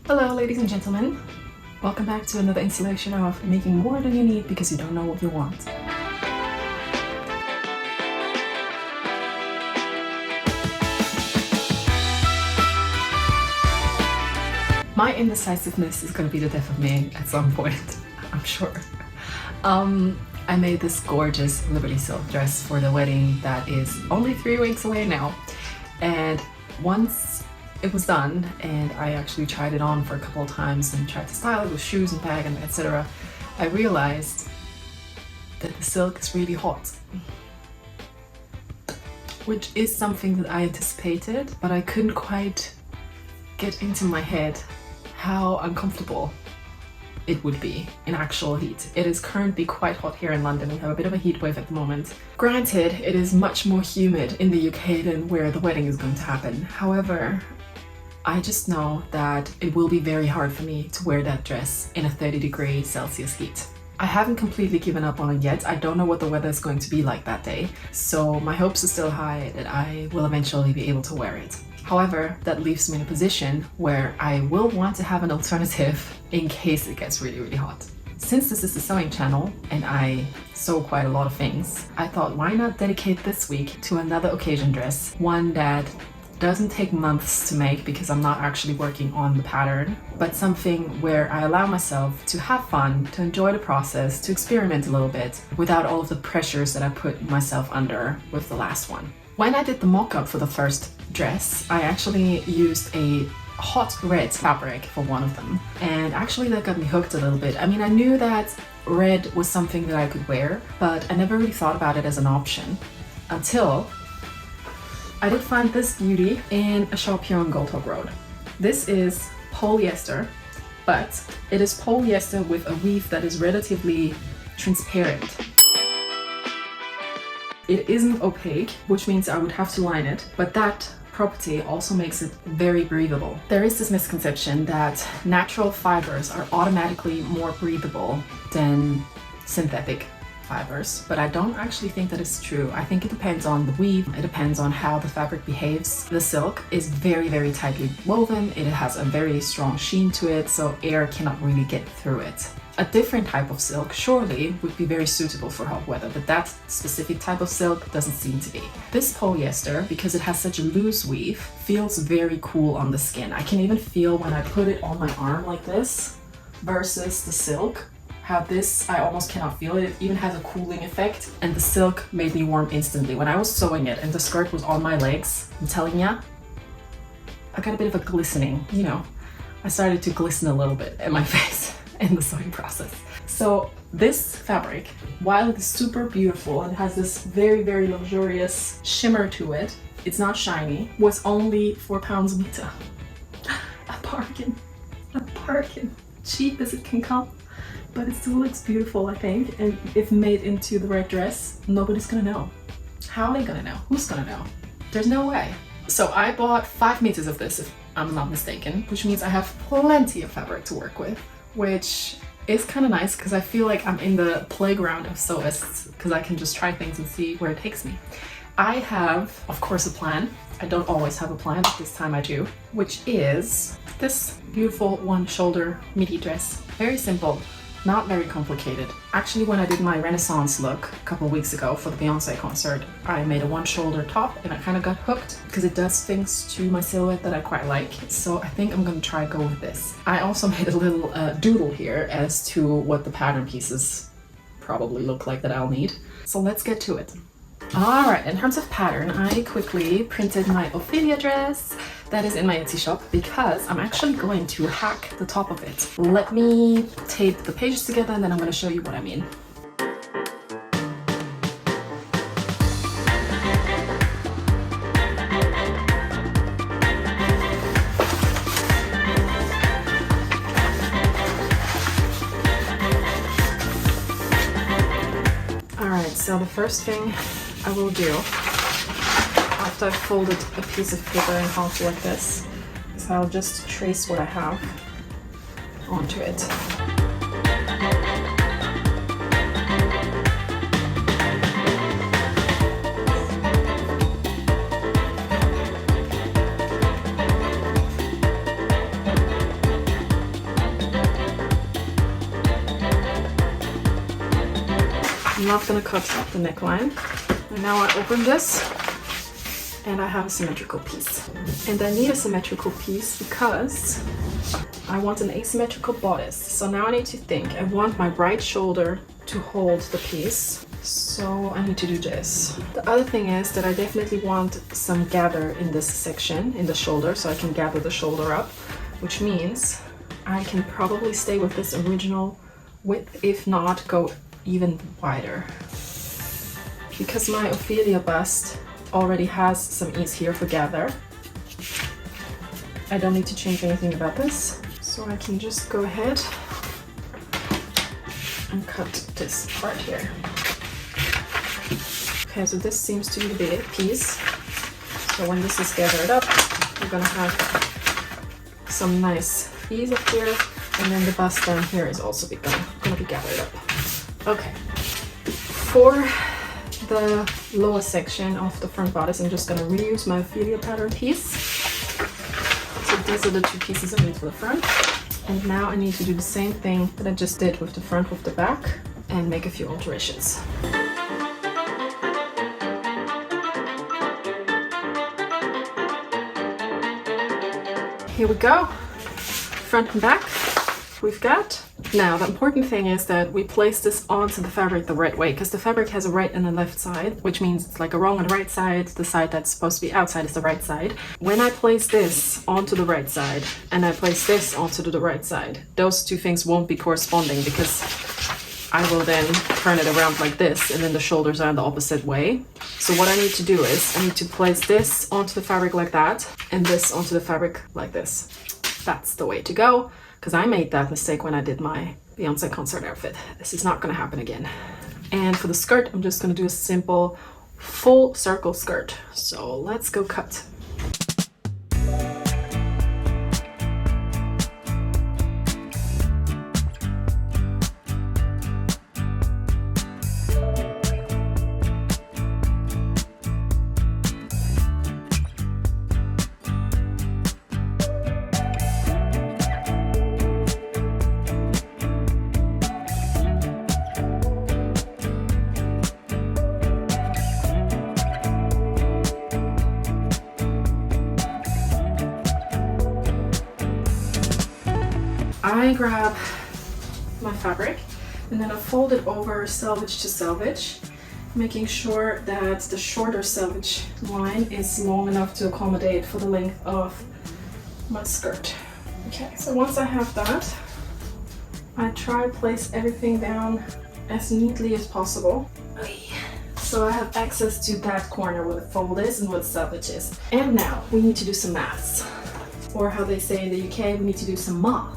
Hello ladies and gentlemen, welcome back to another installation of making more than you need because you don't know what you want. My indecisiveness is going to be the death of me at some point, I'm sure. I made this gorgeous Liberty silk dress for the wedding that is only 3 weeks away now, and once it was done and I actually tried it on for a couple of times and tried to style it with shoes and bag and etc., I realized that the silk is really hot, which is something that I anticipated, but I couldn't quite get into my head how uncomfortable it would be in actual heat. It is currently quite hot here in London. We have a bit of a heat wave at the moment. Granted, it is much more humid in the UK than where the wedding is going to happen. However, I just know that it will be very hard for me to wear that dress in a 30 Celsius heat. I haven't completely given up on it yet. I don't know what the weather is going to be like that day, so my hopes are still high that I will eventually be able to wear it. However, that leaves me in a position where I will want to have an alternative in case it gets really hot. Since this is a sewing channel and I sew quite a lot of things, I thought why not dedicate this week to another occasion dress, one that doesn't take months to make because I'm not actually working on the pattern, but something where I allow myself to have fun, to enjoy the process, to experiment a little bit without all of the pressures that I put myself under with the last one. When I did the mock-up for the first dress, I actually used a hot red fabric for one of them, and actually that got me hooked a little bit. I mean, I knew that red was something that I could wear, but I never really thought about it as an option until I did find this beauty in a shop here on Goldhawk Road. This is polyester, but it is polyester with a weave that is relatively transparent. It isn't opaque, which means I would have to line it, but that property also makes it very breathable. There is this misconception that natural fibers are automatically more breathable than synthetic fibers, but I don't actually think that is true. I think it depends on the weave, it depends on how the fabric behaves. The silk is very tightly woven, it has a very strong sheen to it, so air cannot really get through it. A different type of silk surely would be very suitable for hot weather, but that specific type of silk doesn't seem to be. This polyester, because it has such a loose weave, feels very cool on the skin. I can even feel when I put it on my arm like this versus the silk, how this, I almost cannot feel it. It even has a cooling effect, and the silk made me warm instantly. When I was sewing it and the skirt was on my legs, I'm telling ya, I got a bit of a glistening, you know. I started to glisten a little bit in my face in the sewing process. So this fabric, while it is super beautiful and has this very luxurious shimmer to it, it's not shiny, was only £4 a meter. A bargain, a bargain. Cheap as it can come, but it still looks beautiful, I think, and if made into the right dress, nobody's gonna know. How are they gonna know? Who's gonna know? There's no way. So I bought 5 meters of this, if I'm not mistaken, which means I have plenty of fabric to work with, which is kind of nice because I feel like I'm in the playground of sewists because I can just try things and see where it takes me. I have, of course, a plan. I don't always have a plan, but this time I do, which is this beautiful one-shoulder midi dress. Very simple, not very complicated. Actually, when I did my Renaissance look a couple of weeks ago for the Beyonce concert, I made a one-shoulder top and I kind of got hooked because it does things to my silhouette that I quite like. So I think I'm gonna try go with this. I also made a little doodle here as to what the pattern pieces probably look like that I'll need. So let's get to it. Alright, in terms of pattern, I quickly printed my Ophelia dress that is in my Etsy shop because I'm actually going to hack the top of it. Let me tape the pages together and then I'm going to show you what I mean. Alright, so the first thing I will do after I've folded a piece of paper in half like this is I'll just trace what I have onto it. not gonna cut the neckline. And now I open this and I have a symmetrical piece. And I need a symmetrical piece because I want an asymmetrical bodice. So now I need to think. I want my right shoulder to hold the piece. So I need to do this. The other thing is that I definitely want some gather in this section, in the shoulder, so I can gather the shoulder up, which means I can probably stay with this original width, if not go even wider. Because my Ophelia bust already has some ease here for gather, I don't need to change anything about this. So I can just go ahead and cut this part here. Okay, so this seems to be the big piece. So when this is gathered up, we're gonna have some nice ease up here, and then the bust down here is also gonna be gathered up. Okay, for the lower section of the front bodice, I'm just gonna reuse my Ophelia pattern piece. So these are the two pieces I need for the front. And now I need to do the same thing that I just did with the front with the back and make a few alterations. Here we go, front and back we've got. Now the important thing is that we place this onto the fabric the right way, because the fabric has a right and a left side, which means it's like a wrong and right side. The side that's supposed to be outside is the right side. When I place this onto the right side and I place this onto the right side, those two things won't be corresponding, because I will then turn it around like this, and then the shoulders are in the opposite way. So what I need to do is I need to place this onto the fabric like that and this onto the fabric like this. That's the way to go, because I made that mistake when I did my Beyonce concert outfit. This is not going to happen again. And for the skirt, I'm just going to do a simple full circle skirt. So let's go cut. I grab my fabric and then I fold it over selvage to selvage, making sure that the shorter selvage line is long enough to accommodate for the length of my skirt. Okay, so once I have that, I try to place everything down as neatly as possible. So I have access to that corner where the fold is and where the selvage is. And now we need to do some maths, or how they say in the UK, we need to do some math.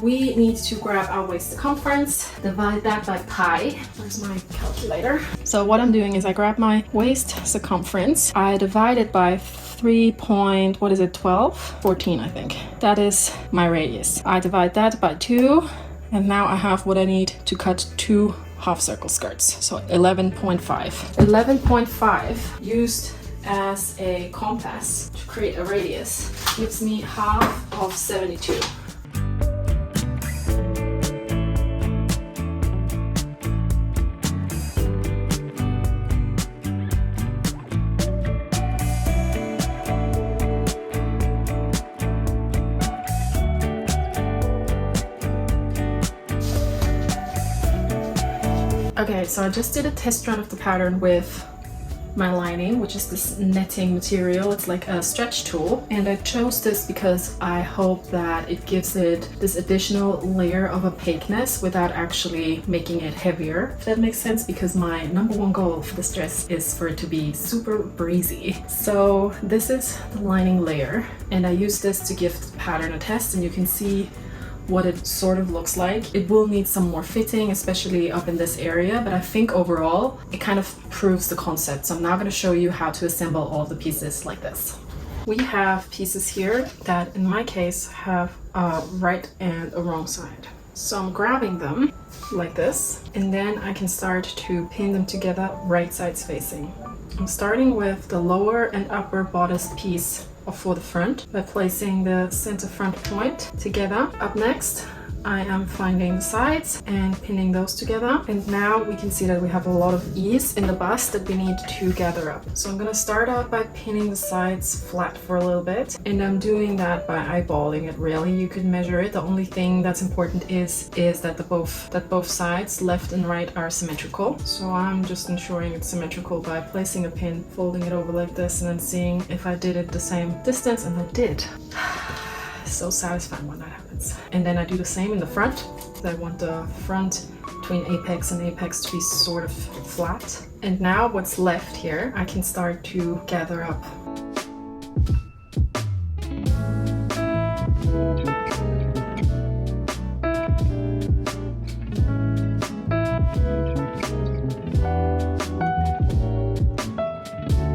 We need to grab our waist circumference, divide that by pi. Where's my calculator? So what I'm doing is I grab my waist circumference, I divide it by 14, I think. That is my radius. I divide that by 2, and now I have what I need to cut 2 half circle skirts. So 11.5. 11.5 used as a compass to create a radius gives me half of 72. Okay, so I just did a test run of the pattern with my lining, which is this netting material. It's like a stretch tool, and I chose this because I hope that it gives it this additional layer of opaqueness without actually making it heavier, if that makes sense, because my number one goal for this dress is for it to be super breezy. So this is the lining layer, and I use this to give the pattern a test, and you can see what it sort of looks like. It will need some more fitting, especially up in this area, but I think overall it kind of proves the concept. So I'm now going to show you how to assemble all of the pieces like this. We have pieces here that in my case have a right and a wrong side. So I'm grabbing them like this, and then I can start to pin them together right sides facing. I'm starting with the lower and upper bodice piece for the front by placing the center front point together. Up next, I am finding the sides and pinning those together. And now we can see that we have a lot of ease in the bust that we need to gather up. So I'm gonna start out by pinning the sides flat for a little bit. And I'm doing that by eyeballing it really. You could measure it. The only thing that's important is that both sides, left and right, are symmetrical. So I'm just ensuring it's symmetrical by placing a pin, folding it over like this, and then seeing if I did it the same distance, and I did. So satisfying when that happens. And then I do the same in the front. I want the front between apex and apex to be sort of flat. And now what's left here, I can start to gather up.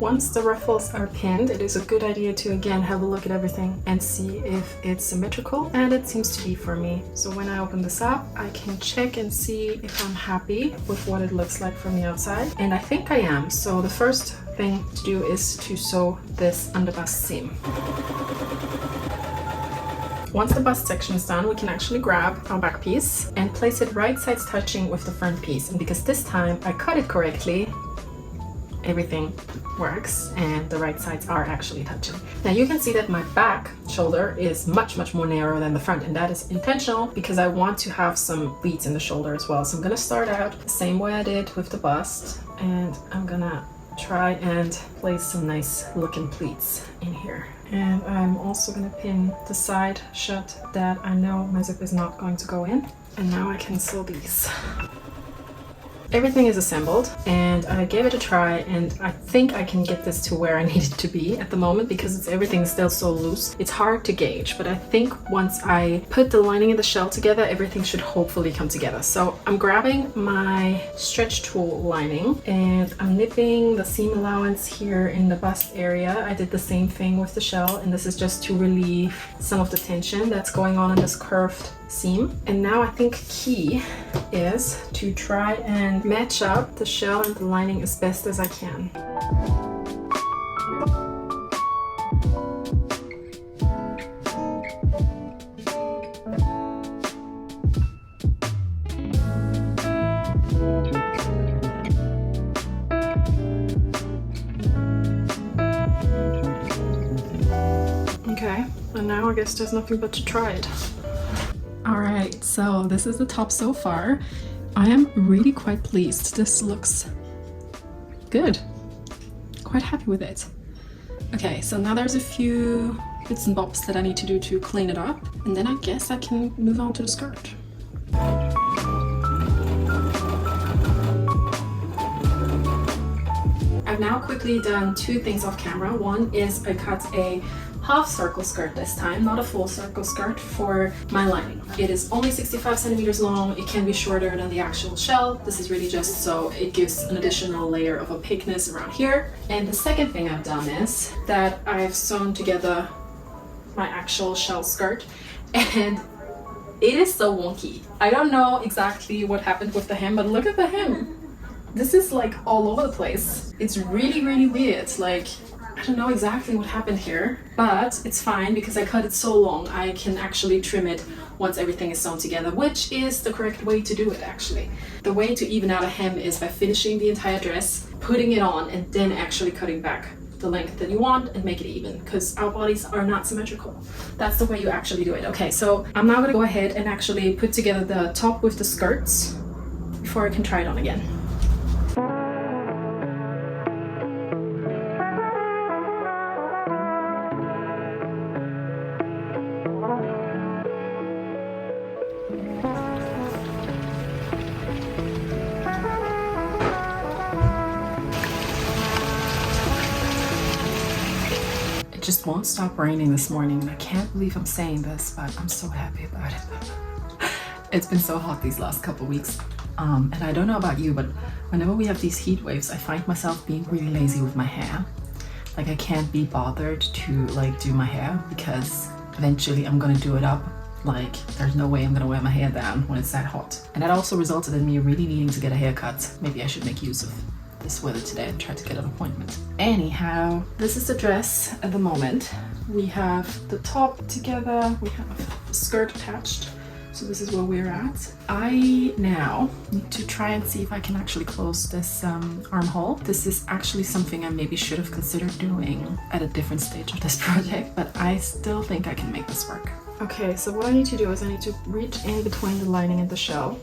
Once the ruffles are pinned, it is a good idea to again have a look at everything and see if it's symmetrical, and it seems to be for me. So when I open this up, I can check and see if I'm happy with what it looks like from the outside, and I think I am. So the first thing to do is to sew this underbust seam. Once the bust section is done, we can actually grab our back piece and place it right sides touching with the front piece. And because this time I cut it correctly, everything works and the right sides are actually touching. Now you can see that my back shoulder is much more narrow than the front, and that is intentional because I want to have some pleats in the shoulder as well. So I'm gonna start out the same way I did with the bust, and I'm gonna try and place some nice looking pleats in here. And I'm also gonna pin the side shut that I know my zip is not going to go in. And now I can sew these. Everything is assembled and I gave it a try, and I think I can get this to where I need it to be at the moment because everything's still so loose. It's hard to gauge, but I think once I put the lining and the shell together, everything should hopefully come together. So I'm grabbing my stretch tool lining and I'm nipping the seam allowance here in the bust area. I did the same thing with the shell, and this is just to relieve some of the tension that's going on in this curved seam. And now I think key is to try and match up the shell and the lining as best as I can. Okay, and now I guess there's nothing but to try it. Alright, so this is the top so far. I am really quite pleased. This looks good. Quite happy with it. Okay, so now there's a few bits and bobs that I need to do to clean it up, and then I guess I can move on to the skirt. I've now quickly done two things off camera. One is I cut a half circle skirt this time, not a full circle skirt, for my lining. It is only 65 centimeters long. It can be shorter than the actual shell. This is really just so it gives an additional layer of opaqueness around here. And the second thing I've done is that I've sewn together my actual shell skirt, and it is so wonky. I don't know exactly what happened with the hem, but look at the hem. This is like all over the place. It's really weird. Like, I don't know exactly what happened here, but it's fine because I cut it so long. I can actually trim it once everything is sewn together, which is the correct way to do it actually. The way to even out a hem is by finishing the entire dress, putting it on, and then actually cutting back the length that you want and make it even, because our bodies are not symmetrical. That's the way you actually do it. Okay, so I'm now gonna go ahead and actually put together the top with the skirts before I can try it on again. It just won't stop raining this morning, and I can't believe I'm saying this, but I'm so happy about it. It's been so hot these last couple weeks, and I don't know about you, but whenever we have these heat waves, I find myself being really lazy with my hair. Like, I can't be bothered to like do my hair because eventually I'm gonna do it up. Like, there's no way I'm gonna wear my hair down when it's that hot. And that also resulted in me really needing to get a haircut. Maybe I should make use of this weather today and try to get an appointment. Anyhow, this is the dress at the moment. We have the top together, we have the skirt attached. So So this is where we're at. I now need to try and see if I can actually close this armhole. This is actually something I maybe should have considered doing at a different stage of this project, but I still think I can make this work. Okay, so what I need to do is I need to reach in between the lining and the shell,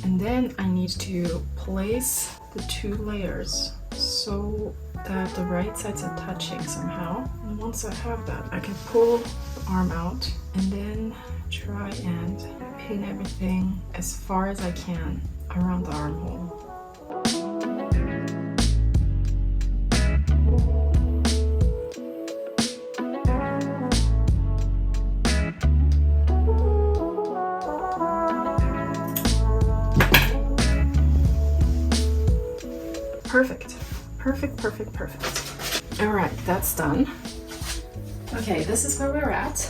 and then I need to place the two layers so that the right sides are touching somehow. And once I have that, I can pull the arm out and then try and pin everything as far as I can around the armhole. Perfect. Perfect, perfect, perfect. All right, that's done. Okay, this is where we're at.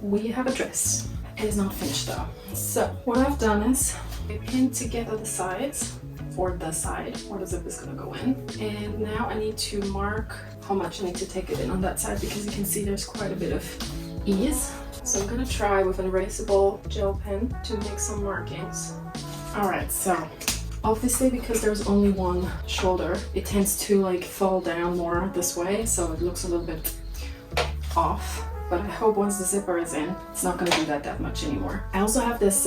We have a dress. It is not finished though. So what I've done is I pinned together the sides, or the side where the zip is gonna go in. And now I need to mark how much I need to take it in on that side, because you can see there's quite a bit of ease. So I'm gonna try with an erasable gel pen to make some markings. All right, so obviously, because there's only one shoulder, it tends to like fall down more this way, so it looks a little bit off. But I hope once the zipper is in, it's not going to do that much anymore. I also have this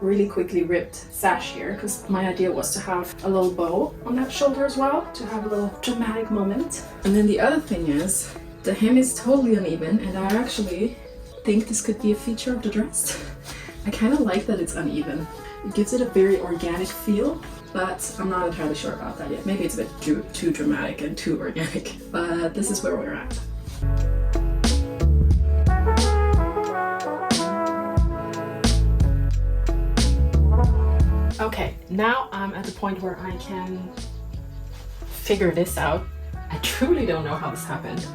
really quickly ripped sash here, because my idea was to have a little bow on that shoulder as well, to have a little dramatic moment. And then the other thing is, the hem is totally uneven, and I actually think this could be a feature of the dress. I kind of like that it's uneven. It gives it a very organic feel, but I'm not entirely sure about that yet. Maybe it's a bit too dramatic and too organic, but this is where we're at. Okay, now I'm at the point where I can figure this out. I truly don't know how this happened.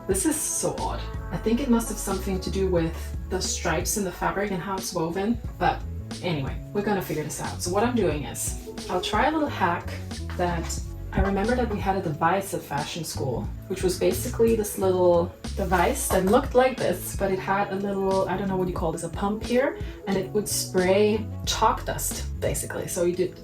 This is so odd. I think it must have something to do with the stripes in the fabric and how it's woven, but anyway, we're gonna figure this out. So what I'm doing is, I'll try a little hack that I remember that we had a device at fashion school, which was basically this little device that looked like this, but it had a little, I don't know what you call this, a pump here, and it would spray chalk dust, basically. So you did,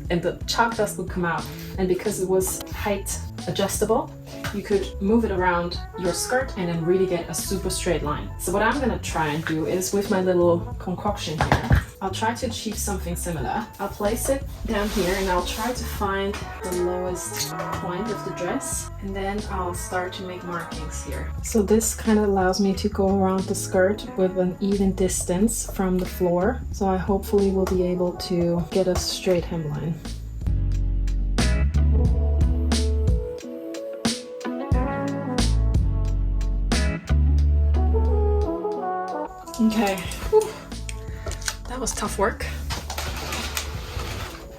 and the chalk dust would come out, and because it was height adjustable, you could move it around your skirt and then really get a super straight line. So what I'm gonna try and do is, with my little concoction here, I'll try to achieve something similar. I'll place it down here and I'll try to find the lowest point of the dress, and then I'll start to make markings here. So this kind of allows me to go around the skirt with an even distance from the floor. So I hopefully will be able to get a straight hemline. Okay, whew. That was tough work.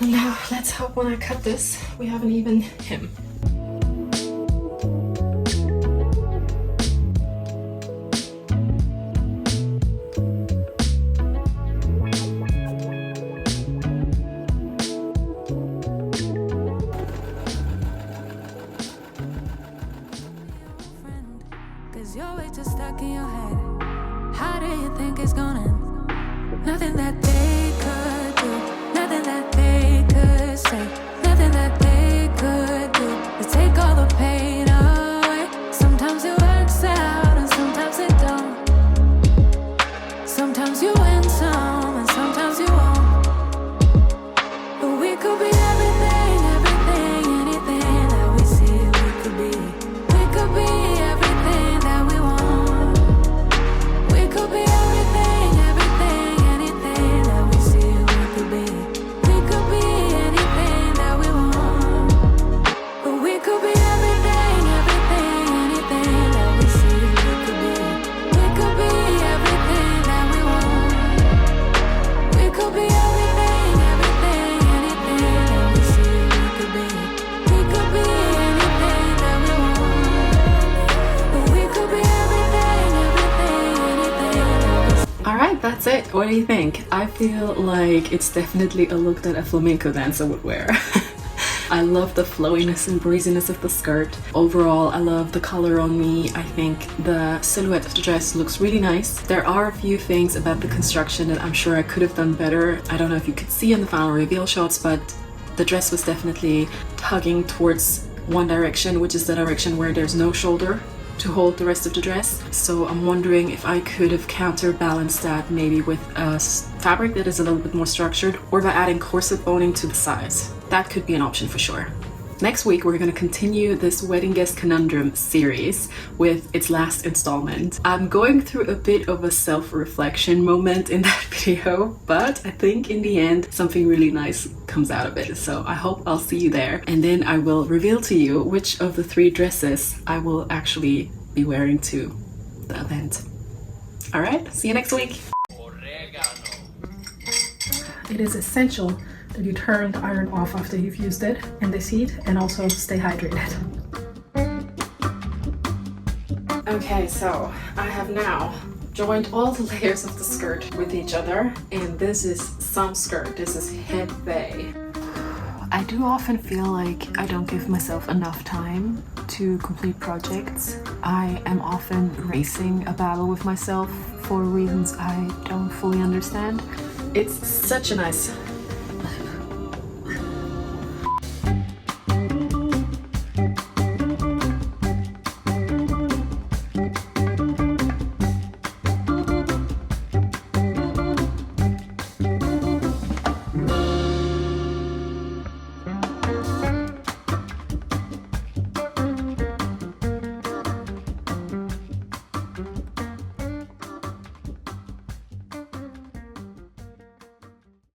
And now let's hope when I cut this, we have an even hem. Cause you're way too stuck in your head. How do you think it's gonna end? Nothing that they could do, nothing that they could say, nothing that they could do to take all the pain away. Sometimes it works out and sometimes it don't. Sometimes you win some and sometimes you won't. But we could be everything, everything, anything that we see we could be. We could be everything that we want. We could be everything, everything, anything that we see we could be. We could be anything that we want. But we could be everything, everything, anything that we see we could be. We could be everything that we want. We could be everything, everything, anything that we see we could be. We could be anything that we want. But we could be everything, everything, anything that we see. All right, that's it. What do you think? I feel like it's definitely a look that a flamenco dancer would wear. I love the flowiness and breeziness of the skirt. Overall, I love the color on me. I think the silhouette of the dress looks really nice. There are a few things about the construction that I'm sure I could have done better. I don't know if you could see in the final reveal shots, but the dress was definitely tugging towards one direction, which is the direction where there's no shoulder to hold the rest of the dress. So I'm wondering if I could have counterbalanced that maybe with a fabric that is a little bit more structured, or by adding corset boning to the sides. That could be an option for sure. Next week, we're going to continue this Wedding Guest Conundrum series with its last installment. I'm going through a bit of a self-reflection moment in that video, but I think in the end, something really nice comes out of it. So I hope I'll see you there. And then I will reveal to you which of the 3 dresses I will actually be wearing to the event. All right, see you next week. It is essential that you turn the iron off after you've used it in this heat, and also stay hydrated. Okay, so I have now joined all the layers of the skirt with each other, and this is some skirt. This is heavy. I do often feel like I don't give myself enough time to complete projects. I am often racing a battle with myself for reasons I don't fully understand. It's such a nice